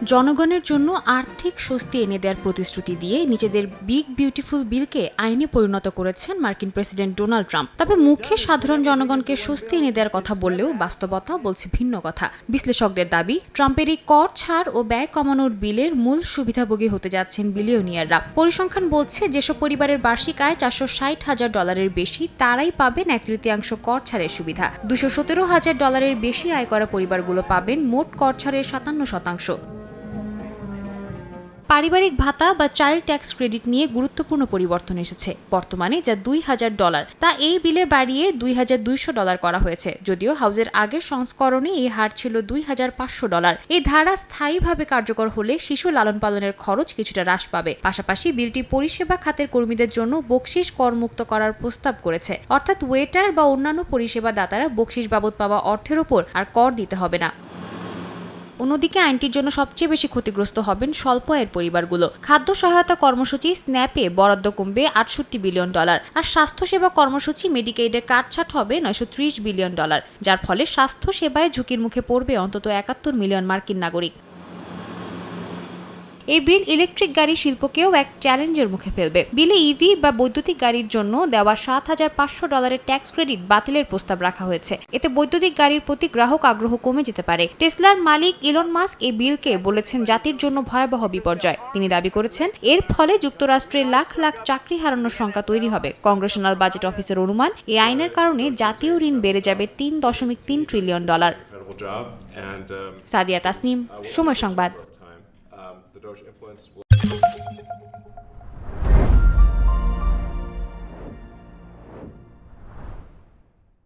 জনগণের জন্য আর্থিক স্বস্তি এনে দেওয়ার প্রতিশ্রুতি দিয়ে নিজেদের বিগ বিউটিফুল বিলকে আইনে পরিণত করেছেন মার্কিন প্রেসিডেন্ট ডোনাল্ড ট্রাম্প। তবে মুখে সাধারণ জনগণকে স্বস্তি এনে দেওয়ার কথা বললেও বাস্তবতা বলছে ভিন্ন কথা। বিশ্লেষকদের দাবি, ট্রাম্পের এই কর ছাড় ও ব্যয় কমানোর বিলের মূল সুবিধাভোগী হতে যাচ্ছেন বিলিয়নিয়াররা। পরিসংখ্যান বলছে, যেসব পরিবারের বার্ষিক আয় $460,000 বেশি, তারাই পাবেন 1/3 কর ছাড়ের সুবিধা। $217,000 বেশি আয় করা পরিবারগুলো পাবেন মোট কর ছাড়ের 57%। পারিবারিক ভাতা বা চাইল্ড ট্যাক্স ক্রেডিট নিয়ে গুরুত্বপূর্ণ পরিবর্তন এসেছে। বর্তমানে যা $2,000, তা এই বিলে বাড়িয়ে $2,200 করা হয়েছে। যদিও হাউজের আগের সংস্করণে এই হার ছিল $2,500। এই ধারা স্থায়ীভাবে কার্যকর হলে শিশু লালন পালনের খরচ কিছুটা হ্রাস পাবে। পাশাপাশি বিলটি পরিষেবা খাতের কর্মীদের জন্য বকশিশ করমুক্ত করার প্রস্তাব করেছে, অর্থাৎ ওয়েটার বা অন্যান্য পরিষেবা দাতারা বকশিশ বাবদ পাওয়া অর্থের ওপর আর কর দিতে হবে না। অন্যদিকে আইনটির জন্য সবচেয়ে বেশি ক্ষতিগ্রস্ত হবেন স্বল্প আয়ের পরিবারগুলো। খাদ্য সহায়তা কর্মসূচি স্ন্যাপে বরাদ্দ কমবে $68 বিলিয়ন, আর স্বাস্থ্যসেবা কর্মসূচি মেডিকেইডে কাটছাট হবে $930 বিলিয়ন, যার ফলে স্বাস্থ্য সেবায় ঝুঁকির মুখে পড়বে অন্তত 71 মিলিয়ন মার্কিন নাগরিক। এই বিল ইলেকট্রিক গাড়ি শিল্পকেও এক চ্যালেঞ্জের মুখে ফেলবে। বিলে ইভি বা বৈদ্যুতিক গাড়ির জন্য দেওয়া $7,500 ট্যাক্স ক্রেডিট বাতিলের প্রস্তাব রাখা হয়েছে। এতে বৈদ্যুতিক গাড়ির প্রতি গ্রাহক আগ্রহ কমে যেতে পারে। টেসলার মালিক ইলন মাস্ক এই বিলকে বলেছেন জাতির জন্য ভয়াবহ বিপর্যয়। তিনি দাবি করেছেন, এর ফলে যুক্তরাষ্ট্রে লাখ লাখ চাকরি হারানোর সংখ্যা তৈরি হবে। কংগ্রেশনাল বাজেট অফিসের অনুমান, এই আইনের কারণে জাতীয় ঋণ বেড়ে যাবে $3.3 ট্রিলিয়ন। সাদিয়া তাসনিম, সময় সংবাদ।